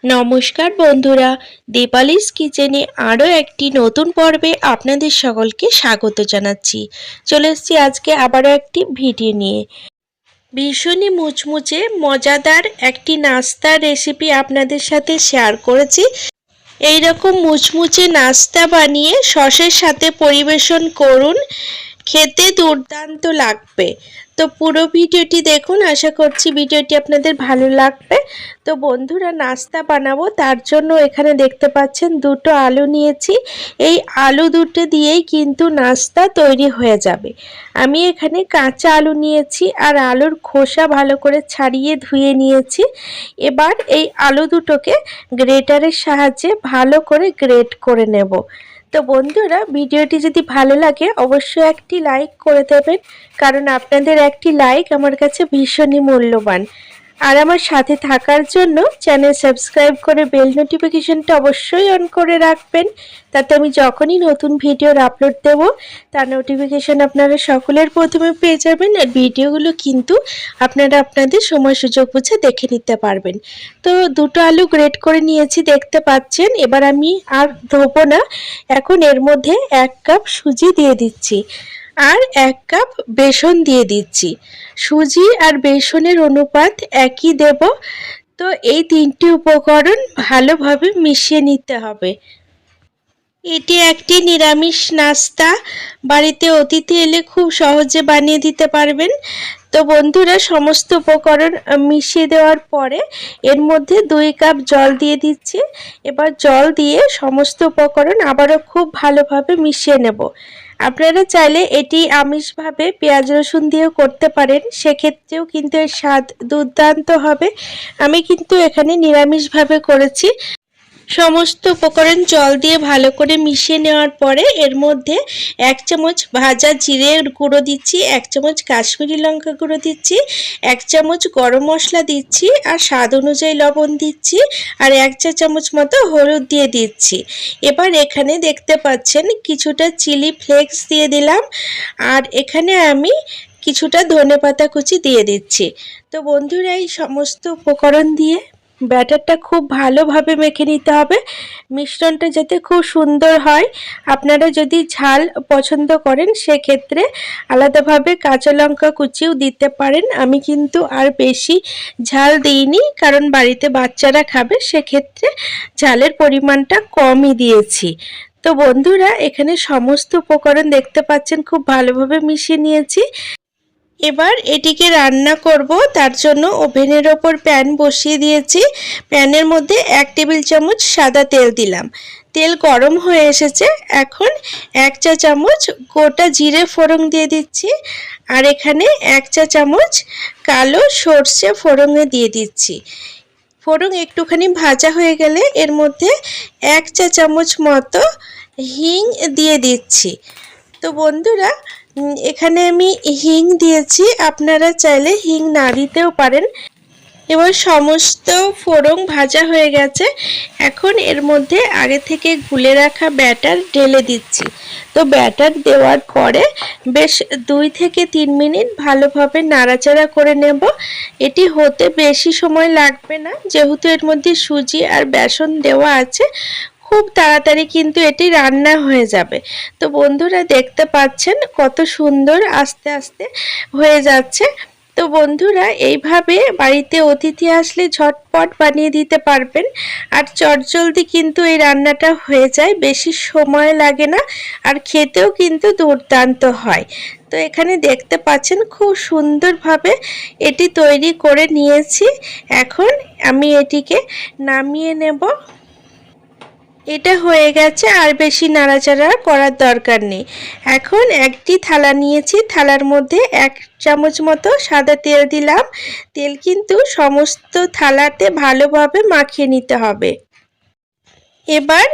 নমস্কার বন্ধুরা, দীপালিস কিচেনে আরও একটি নতুন পর্বে আপনাদের সকলকে স্বাগত জানাচ্ছি। চলে এসেছি আজকে আবারও একটি ভিডিও নিয়ে। ভীষণই মুচমুচে মজাদার একটি নাস্তার রেসিপি আপনাদের সাথে শেয়ার করেছি। এই রকম মুচমুচে নাস্তা বানিয়ে সসের সাথে পরিবেশন করুন, খেতে দুর্দান্ত লাগবে। তো পুরো ভিডিওটি দেখুন, আশা করছি ভিডিওটি আপনাদের ভালো লাগবে। তো বন্ধুরা, নাস্তা বানাবো তার জন্য এখানে দেখতে পাচ্ছেন দুটো আলু নিয়েছি। এই আলু দুটো দিয়েই কিন্তু নাস্তা তৈরি হয়ে যাবে। আমি এখানে কাঁচা আলু নিয়েছি আর আলুর খোসা ভালো করে ছাড়িয়ে ধুয়ে নিয়েছি। এবার এই আলু দুটোকে গ্রেটারের সাহায্যে ভালো করে গ্রেট করে নেব। তো বন্ধুরা, ভিডিওটি যদি ভালো লাগে অবশ্যই একটি লাইক করে দেবেন, কারণ আপনাদের একটি লাইক আমার কাছে ভীষণই মূল্যবান। আর আমার সাথে থাকার জন্য চ্যানেল সাবস্ক্রাইব করে বেল নোটিফিকেশনটা অবশ্যই অন করে রাখবেন, তাতে আমি যখনই নতুন ভিডিওর আপলোড দেব তার নোটিফিকেশন আপনারা সকলের প্রথমে পেয়ে যাবেন। আর ভিডিওগুলো কিন্তু আপনারা আপনাদের সময় সুযোগ বুঝে দেখে নিতে পারবেন। তো দুটো আলু গ্রেট করে নিয়েছি দেখতে পাচ্ছেন। এবার আমি আর ধোবো না, এখন এর মধ্যে 1 কাপ সুজি দিয়ে দিচ্ছি আর 1 কাপ বেসন দিয়ে দিচ্ছি। সুজি আর বেসনের অনুপাত একই দেব। তো এই তিনটি উপকরণ ভালোভাবে মিশিয়ে নিতে হবে। এটি একটি নিরামিষ নাস্তা, বাড়িতে অতিথি এলে খুব সহজে বানিয়ে দিতে পারবেন। তো বন্ধুরা, সমস্ত উপকরণ মিশিয়ে দেওয়ার পরে এর মধ্যে 2 কাপ জল দিয়ে দিচ্ছি। এবার জল দিয়ে সমস্ত উপকরণ আবারও খুব ভালোভাবে মিশিয়ে নেব। আপনারা চাইলে এটি আমিষভাবে পেঁয়াজ রসুন দিয়েও করতে পারেন, সেক্ষেত্রেও কিন্তু এর স্বাদ দুর্দান্ত হবে। আমি কিন্তু এখানে নিরামিষভাবে করেছি। সমস্ত উপকরণ জল দিয়ে ভালো করে মিশিয়ে নেওয়ার পরে এর মধ্যে 1 চামচ ভাজা জিরের গুঁড়ো দিচ্ছি, 1 চামচ কাশ্মীরি লঙ্কা গুঁড়ো দিচ্ছি, 1 চামচ গরম মশলা দিচ্ছি, আর স্বাদ অনুযায়ী লবণ দিচ্ছি, আর 1 চা চামচ মতো হলুদ দিয়ে দিচ্ছি। এবার এখানে দেখতে পাচ্ছেন কিছুটা চিলি ফ্লেক্স দিয়ে দিলাম, আর এখানে আমি কিছুটা ধনেপাতা কুচি দিয়ে দিচ্ছি। তো বন্ধুরা, এই সমস্ত উপকরণ দিয়ে ব্যাটারটা খুব ভালোভাবে মেখে নিতে হবে, মিশ্রণটা যাতে খুব সুন্দর হয়। আপনারা যদি ঝাল পছন্দ করেন সেক্ষেত্রে আলাদাভাবে কাঁচা লঙ্কা কুচিও দিতে পারেন। আমি কিন্তু আর বেশি ঝাল দিইনি, কারণ বাড়িতে বাচ্চারা খাবে, সেক্ষেত্রে ঝালের পরিমাণটা কমই দিয়েছি। তো বন্ধুরা, এখানে সমস্ত উপকরণ দেখতে পাচ্ছেন খুব ভালোভাবে মিশিয়ে নিয়েছি। এবার এটিকে রান্না করব, তার জন্য ওভেনের ওপর প্যান বসিয়ে দিয়েছি। প্যানের মধ্যে 1 টেবিল চামচ সাদা তেল দিলাম। তেল গরম হয়ে এসেছে, এখন 1 চা চামচ গোটা জিরে ফোড়ন দিয়ে দিচ্ছি, আর এখানে 1 চা চামচ কালো সর্ষে ফোড়নে দিয়ে দিচ্ছি। ফোড়ন একটুখানি ভাজা হয়ে গেলে এর মধ্যে 1 চা চামচ মতো হিং দিয়ে দিচ্ছি। তো বন্ধুরা, এখানে আমি হিং দিয়েছি, আপনারা চাইলে হিং না দিতেও পারেন। এবার সমস্ত ফোড়ন ভাজা হয়ে গেছে, এখন এর মধ্যে আগে থেকে গুলে রাখা ব্যাটার ঢেলে দিচ্ছি। তো ব্যাটার দেওয়ার পরে বেশ 2 থেকে 3 মিনিট ভালোভাবে নাড়াচাড়া করে নেব। এটি হতে বেশি সময় লাগবে না, যেহেতু এর মধ্যে সুজি আর বেসন দেওয়া আছে, খুব তাড়াতাড়ি কিন্তু এটি রান্না হয়ে যাবে। তো বন্ধুরা, দেখতে পাচ্ছেন কত সুন্দর আস্তে আস্তে হয়ে যাচ্ছে। তো বন্ধুরা, এইভাবে বাড়িতে অতিথি আসলে ঝটপট বানিয়ে দিতে পারবেন, আর চটজলদি কিন্তু এই রান্নাটা হয়ে যায়, বেশি সময় লাগে না, আর খেতেও কিন্তু দুর্দান্ত হয়। তো এখানে দেখতে পাচ্ছেন খুব সুন্দরভাবে এটি তৈরি করে নিয়েছি। এখন আমি এটিকে নামিয়ে নেব। এটা হয়ে গেছে, আর বেশি নাড়াচাড়া করার দরকার নেই। এখন একটি থালা নিয়েছি, থালার মধ্যে 1 চামচ মতো সাদা তেল দিলাম। তেল কিন্তু সমস্ত থালাতে ভালোভাবে মাখিয়ে নিতে হবে। এবার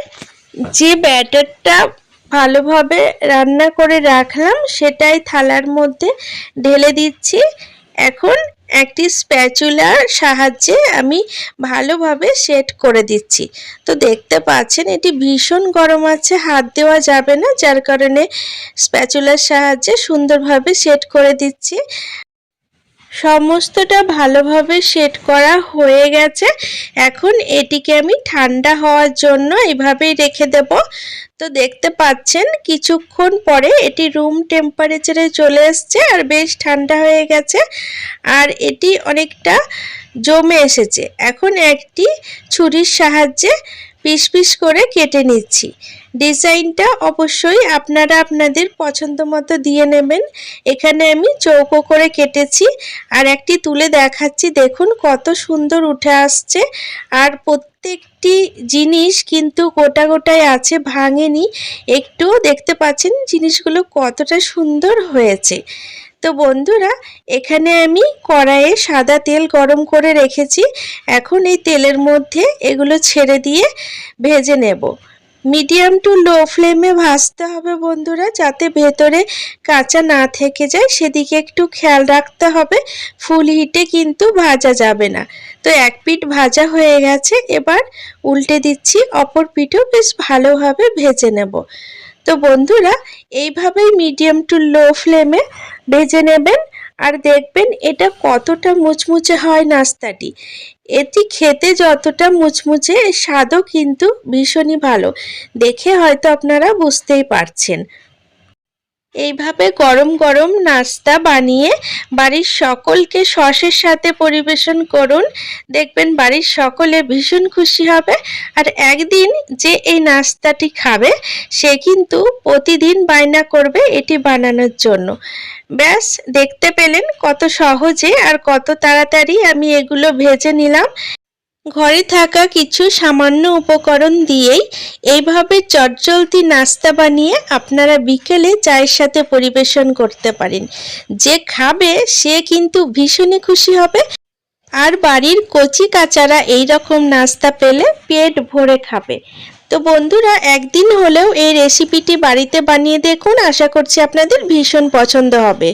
যে ব্যাটারটা ভালোভাবে রান্না করে রাখলাম সেটাই থালার মধ্যে ঢেলে দিচ্ছি। এখন একটি স্প্যাচুলার সাহায্যে আমি ভালোভাবে সেট করে দিচ্ছি। তো দেখতে পাচ্ছেন এটি ভীষণ গরম আছে, হাত দেওয়া যাবে না, যার কারণে স্প্যাচুলার সাহায্যে সুন্দরভাবে সেট করে দিচ্ছি। সমস্তটা ভালোভাবে সেট করা হয়ে গেছে। এখন এটিকে আমি ঠান্ডা হওয়ার জন্য এভাবেই রেখে দেব। তো দেখতে পাচ্ছেন কিছুক্ষণ পরে এটি রুম টেম্পারেচারে চলে এসছে আর বেশ ঠান্ডা হয়ে গেছে, আর এটি অনেকটা জমে এসেছে। এখন একটি ছুরির সাহায্যে পিস পিস করে কেটে নিচ্ছি। ডিজাইনটা অবশ্যই আপনারা আপনাদের পছন্দ মতো দিয়ে নেবেন। এখানে আমি চৌকো করে কেটেছি, আর একটি তুলে দেখাচ্ছি, দেখুন কত সুন্দর উঠে আসছে। আর প্রত্যেকটি জিনিস কিন্তু গোটা গোটায় আছে, ভাঙেনি একটু। দেখতে পাচ্ছেন জিনিসগুলো কতটা সুন্দর হয়েছে। তো বন্ধুরা, এখানে আমি কড়াইয়ে সাদা তেল গরম করে রেখেছি। এখন এই তেলের মধ্যে এগুলো ছেড়ে দিয়ে ভেজে নেব। মিডিয়াম টু লো ফ্লেমে ভাজতে হবে বন্ধুরা, যাতে ভেতরে কাঁচা না থেকে যায়, সেদিকে একটু খেয়াল রাখতে হবে। ফুল হিটে কিন্তু ভাজা যাবে না। তো এক পিঠ ভাজা হয়ে গেছে, এবার উল্টে দিচ্ছি, অপর পিঠও বেশ ভালোভাবে ভেজে নেব। তো বন্ধুরা, এইভাবেই মিডিয়াম টু লো ফ্লেমে ভেজে নেবেন, আর দেখবেন এটা কতটা মুচমুচে হয় নাস্তাটি। এটি খেতে যতটা মুচমুচে, স্বাদও কিন্তু ভীষণই ভালো। দেখে হয়তো আপনারা বুঝতেই পারছেন। এইভাবে গরম গরম নাস্তা বানিয়ে বাড়ির সকলকে সসের সাথে পরিবেশন করুন, দেখবেন বাড়ির সকলে ভীষণ খুশি হবে। আর একদিন যে এই নাস্তাটি খাবে, সে কিন্তু প্রতিদিন বায়না করবে এটি বানানোর জন্য। ব্যাস, দেখতে পেলেন কত সহজে আর কত তাড়াতাড়ি আমি এগুলো ভেজে নিলাম। ঘরে থাকা কিছু সামান্য উপকরণ দিয়েই এইভাবে চটজলদি নাস্তা বানিয়ে আপনারা বিকেলে চায়ের সাথে পরিবেশন করতে পারেন। যে খাবে সে কিন্তু ভীষণই খুশি হবে, আর বাড়ির কচি কাচারা এই রকম নাস্তা পেলে পেট ভরে খাবে। তো বন্ধুরা, একদিন হলেও এই রেসিপিটি বাড়িতে বানিয়ে দেখুন, আশা করছি আপনাদের ভীষণ পছন্দ হবে।